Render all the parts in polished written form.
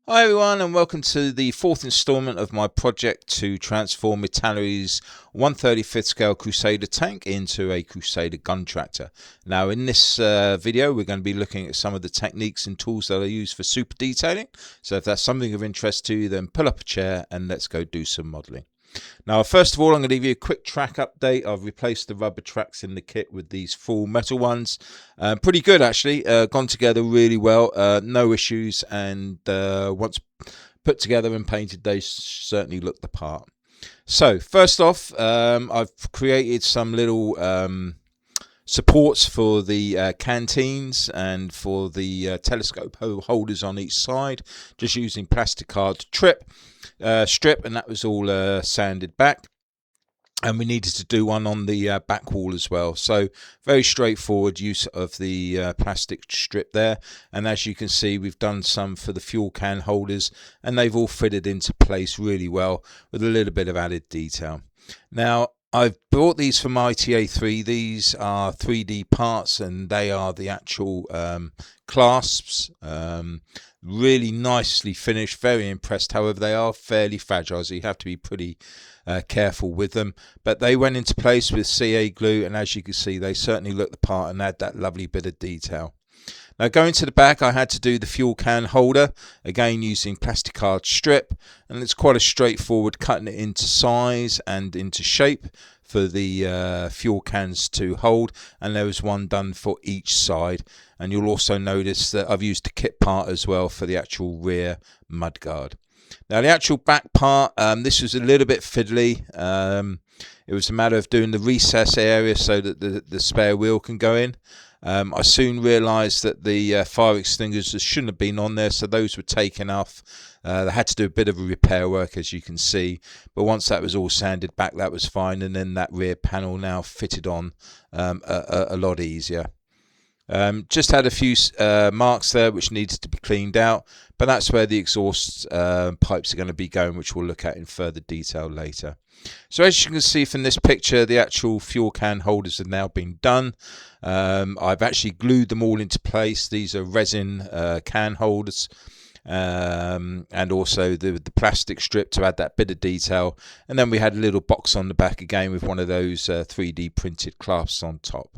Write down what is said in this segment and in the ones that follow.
Hi everyone, and welcome to the fourth instalment of my project to transform Italeri's 1/35th scale Crusader tank into a Crusader gun tractor. Now in this video we're going to be looking at some of the techniques and tools that I use for super detailing. So if that's something of interest to you, then pull up a chair and let's go do some modelling. Now, first of all, I'm going to give you a quick track update. I've replaced the rubber tracks in the kit with these full metal ones. Pretty good, actually. Gone together really well. No issues. And once put together and painted, they certainly look the part. So, first off, I've created some little supports for the canteens and for the telescope holders on each side, just using plastic card strip, and that was all sanded back. And we needed to do one on the back wall as well. So very straightforward use of the plastic strip there. And as you can see, we've done some for the fuel can holders, and they've all fitted into place really well with a little bit of added detail. Now, I've bought these from ITA3. These are 3D parts, and they are the actual clasps. Really nicely finished, very impressed. However, they are fairly fragile, so you have to be pretty careful with them. But they went into place with CA glue, and as you can see, they certainly look the part and add that lovely bit of detail. Now, going to the back, I had to do the fuel can holder, again using plastic card strip, and it's quite a straightforward cutting it into size and into shape for the fuel cans to hold, and there was one done for each side. And you'll also notice that I've used a kit part as well for the actual rear mudguard. Now, the actual back part, this was a little bit fiddly. It was a matter of doing the recess area so that the spare wheel can go in. I soon realised that the fire extinguishers shouldn't have been on there, so those were taken off. They had to do a bit of a repair work, as you can see, but once that was all sanded back, that was fine, and then that rear panel now fitted on a lot easier. Just had a few marks there which needed to be cleaned out, but that's where the exhaust pipes are going to be going, which we'll look at in further detail later. So as you can see from this picture, the actual fuel can holders have now been done. I've actually glued them all into place. These are resin can holders, and also the plastic strip to add that bit of detail. And then we had a little box on the back again with one of those 3D printed clasps on top.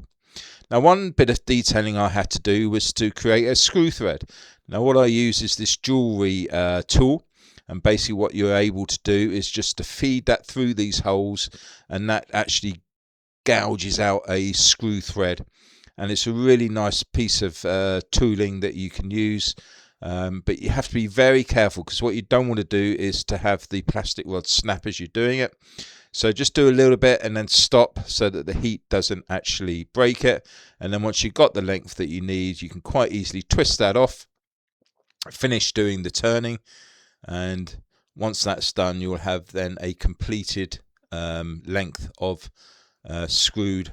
Now, one bit of detailing I had to do was to create a screw thread. Now, what I use is this jewellery tool, and basically what you're able to do is just to feed that through these holes, and that actually gouges out a screw thread. And it's a really nice piece of tooling that you can use, but you have to be very careful, because what you don't want to do is to have the plastic rod snap as you're doing it. So just do a little bit and then stop so that the heat doesn't actually break it. And then once you've got the length that you need, you can quite easily twist that off, finish doing the turning, and once that's done, you'll have then a completed length of screwed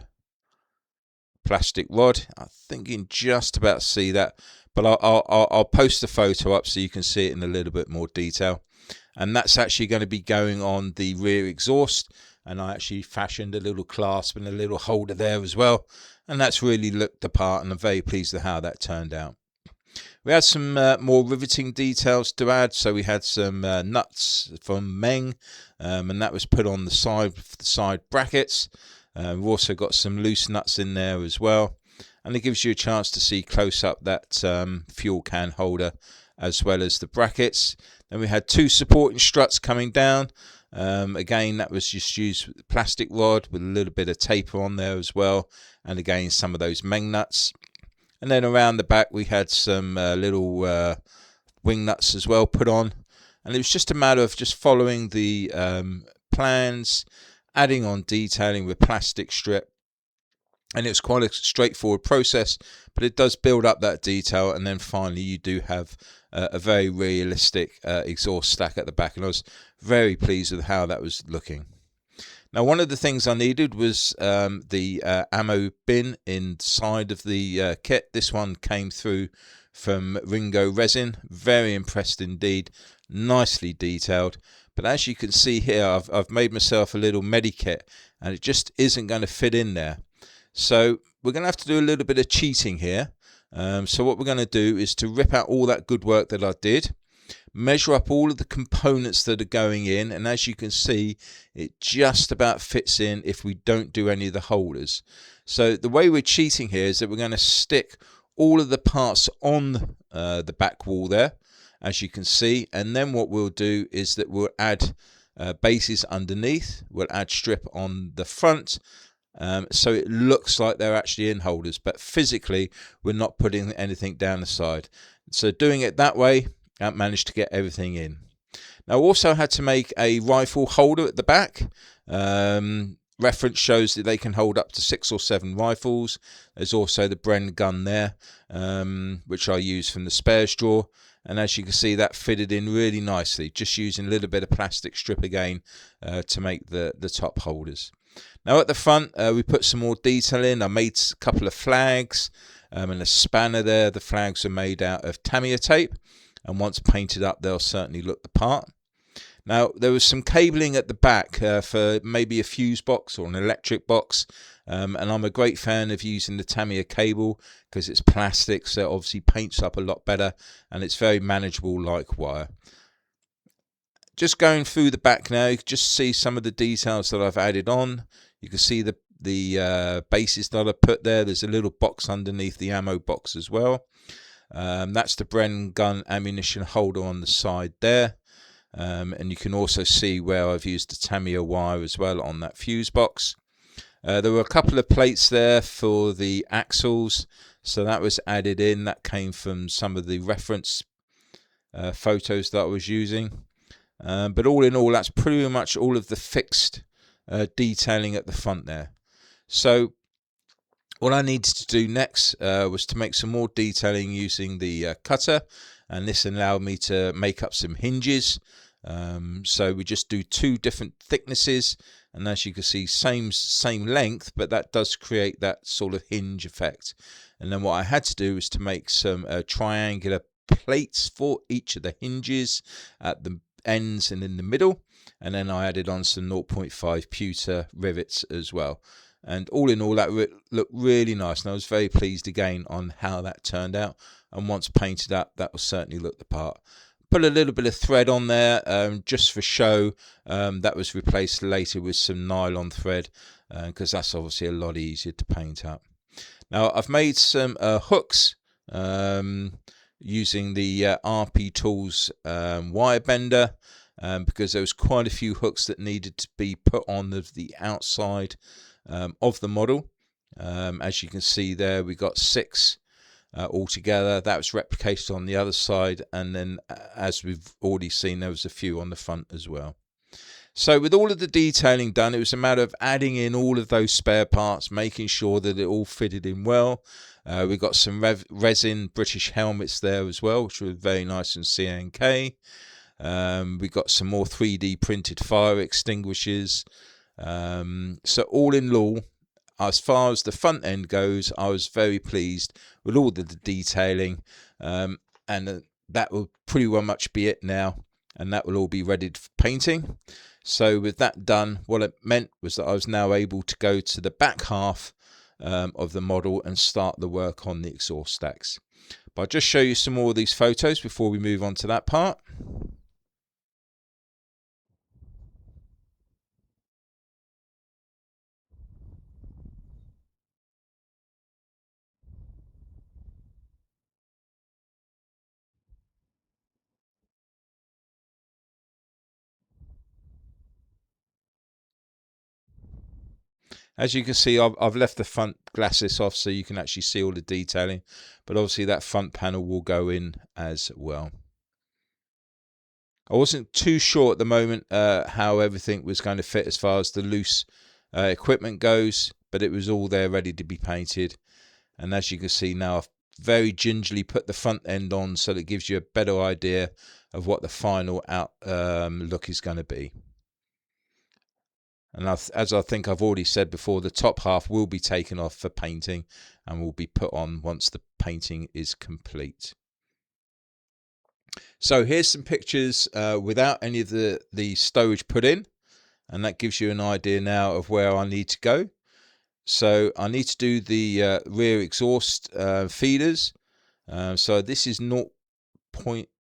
plastic rod. I think you can just about see that, but I'll post the photo up so you can see it in a little bit more detail. And that's actually going to be going on the rear exhaust, and I actually fashioned a little clasp and a little holder there as well, and that's really looked the part, and I'm very pleased with how that turned out. We had some more riveting details to add, so we had some nuts from Meng, and that was put on the side brackets. We've also got some loose nuts in there as well, and it gives you a chance to see close up that fuel can holder as well as the brackets. Then we had two supporting struts coming down. Again, that was just used with plastic rod with a little bit of taper on there as well, and again some of those Meng nuts. And then around the back we had some little wing nuts as well put on, and it was just a matter of just following the plans, adding on detailing with plastic strip. And it's quite a straightforward process, but it does build up that detail, and then finally you do have a very realistic exhaust stack at the back, and I was very pleased with how that was looking. Now, one of the things I needed was the ammo bin inside of the kit. This one came through from Ringo Resin. Very impressed indeed, nicely detailed. But as you can see here, I've made myself a little medikit, and it just isn't going to fit in there. So we're going to have to do a little bit of cheating here. So what we're going to do is to rip out all that good work that I did, measure up all of the components that are going in, and as you can see, it just about fits in if we don't do any of the holders. So the way we're cheating here is that we're going to stick all of the parts on the back wall there, as you can see, and then what we'll do is that we'll add bases underneath, we'll add strip on the front, so it looks like they're actually in holders, but physically we're not putting anything down the side. So doing it that way, I managed to get everything in. Now I also had to make a rifle holder at the back. Reference shows that they can hold up to 6 or 7 rifles. There's also the Bren gun there, which I use from the spares drawer. And as you can see, that fitted in really nicely, just using a little bit of plastic strip again to make the top holders. Now at the front, we put some more detail in. I made a couple of flags and a spanner there. The flags are made out of Tamiya tape, and once painted up, they'll certainly look the part. Now there was some cabling at the back for maybe a fuse box or an electric box, and I'm a great fan of using the Tamiya cable because it's plastic, so it obviously paints up a lot better, and it's very manageable like wire. Just going through the back now, you can just see some of the details that I've added on. You can see the bases that I put there. There's a little box underneath the ammo box as well. That's the Bren gun ammunition holder on the side there. And you can also see where I've used the Tamiya wire as well on that fuse box. There were a couple of plates there for the axles, so that was added in. That came from some of the reference photos that I was using. But all in all, that's pretty much all of the fixed detailing at the front there. So what I needed to do next was to make some more detailing using the cutter, and this allowed me to make up some hinges. So we just do 2 different thicknesses, and as you can see, same length, but that does create that sort of hinge effect. And then what I had to do was to make some triangular plates for each of the hinges at the ends and in the middle, and then I added on some 0.5 pewter rivets as well. And all in all, that looked really nice, and I was very pleased again on how that turned out. And once painted up, that will certainly look the part. Put a little bit of thread on there just for show. That was replaced later with some nylon thread because that's obviously a lot easier to paint up. Now I've made some hooks using the RP Tools wire bender because there was quite a few hooks that needed to be put on the outside of the model. As you can see there, we got 6 altogether. That was replicated on the other side, and then as we've already seen, there was a few on the front as well. So with all of the detailing done, it was a matter of adding in all of those spare parts, making sure that it all fitted in well. We got some resin British helmets there as well, which were very nice and CNK. We got some more 3D printed fire extinguishers. So all in all, as far as the front end goes, I was very pleased with all the detailing, and that will pretty well much be it now, and that will all be ready for painting. So with that done, what it meant was that I was now able to go to the back half of the model and start the work on the exhaust stacks. But I'll just show you some more of these photos before we move on to that part. As you can see, I've left the front glasses off so you can actually see all the detailing, but obviously that front panel will go in as well. I wasn't too sure at the moment how everything was going to fit as far as the loose equipment goes, but it was all there ready to be painted. And as you can see now, I've very gingerly put the front end on so that it gives you a better idea of what the final look is going to be. And as I think I've already said before, the top half will be taken off for painting and will be put on once the painting is complete. So here's some pictures without any of the stowage put in, and that gives you an idea now of where I need to go. So I need to do the rear exhaust feeders. So this is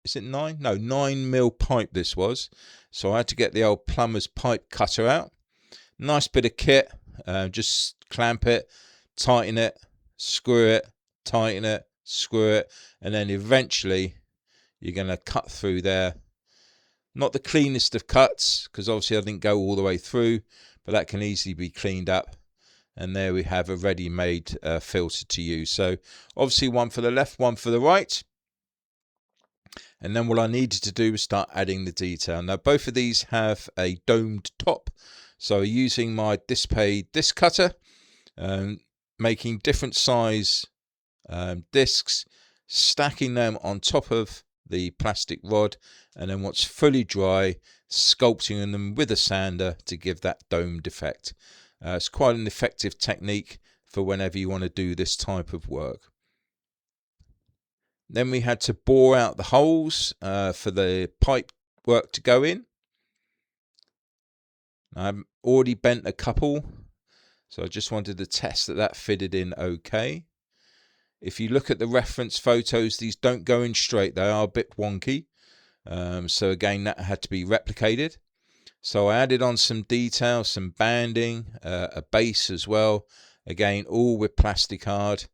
is it 9? No, 9mm pipe this was. So I had to get the old plumber's pipe cutter out. Nice bit of kit. Just clamp it, tighten it, screw it, tighten it, screw it, and then eventually you're going to cut through there. Not the cleanest of cuts, because obviously I didn't go all the way through, but that can easily be cleaned up. And there we have a ready-made filter to use. So obviously one for the left, one for the right. And then what I needed to do was start adding the detail. Now both of these have a domed top. So using my Display disc cutter, making different size discs, stacking them on top of the plastic rod, and then once fully dry, sculpting them with a sander to give that domed effect. It's quite an effective technique for whenever you want to do this type of work. Then we had to bore out the holes for the pipe work to go in. I've already bent a couple, so I just wanted to test that that fitted in okay. If you look at the reference photos, these don't go in straight. They are a bit wonky. So again, that had to be replicated. So I added on some detail, some banding, a base as well. Again, all with plastic hard.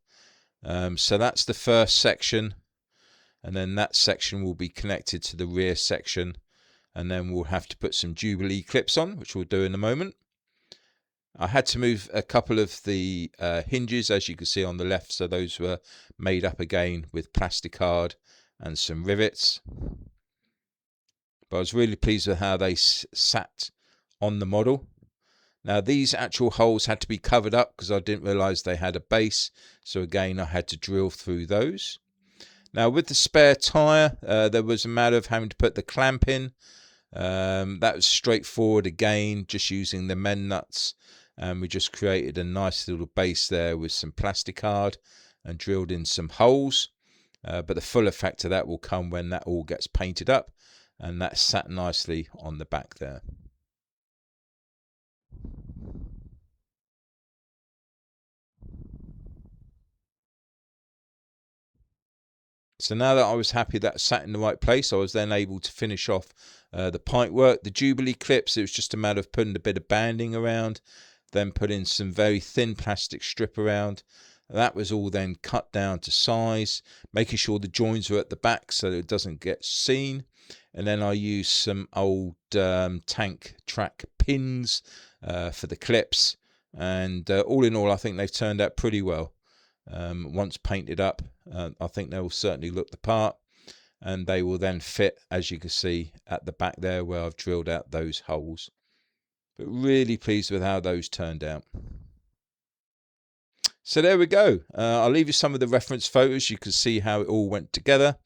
So that's the first section. And then that section will be connected to the rear section. And then we'll have to put some Jubilee clips on, which we'll do in a moment. I had to move a couple of the hinges, as you can see on the left. So those were made up again with plastic hard and some rivets. But I was really pleased with how they sat on the model. Now these actual holes had to be covered up because I didn't realise they had a base. So again, I had to drill through those. Now with the spare tyre, there was a matter of having to put the clamp in. That was straightforward again, just using the men nuts. And we just created a nice little base there with some plastic hard and drilled in some holes. But the full effect of that will come when that all gets painted up. And that sat nicely on the back there. So now that I was happy that sat in the right place, I was then able to finish off the pipe work. The Jubilee clips, it was just a matter of putting a bit of banding around, then put in some very thin plastic strip around. That was all then cut down to size, making sure the joins are at the back so that it doesn't get seen. And then I used some old tank track pins for the clips. And all in all, I think they've turned out pretty well. Once painted up, I think they will certainly look the part. And they will then fit, as you can see, at the back there where I've drilled out those holes. But really pleased with how those turned out. So there we go. I'll leave you some of the reference photos. You can see how it all went together.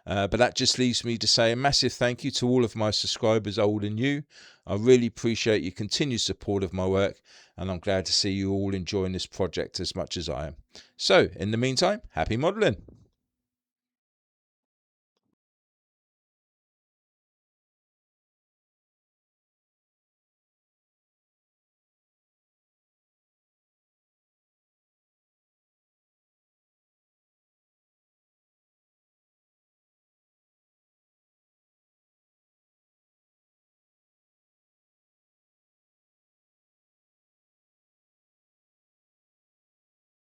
But that just leaves me to say a massive thank you to all of my subscribers, old and new. I really appreciate your continued support of my work, and I'm glad to see you all enjoying this project as much as I am. So, in the meantime, happy modelling.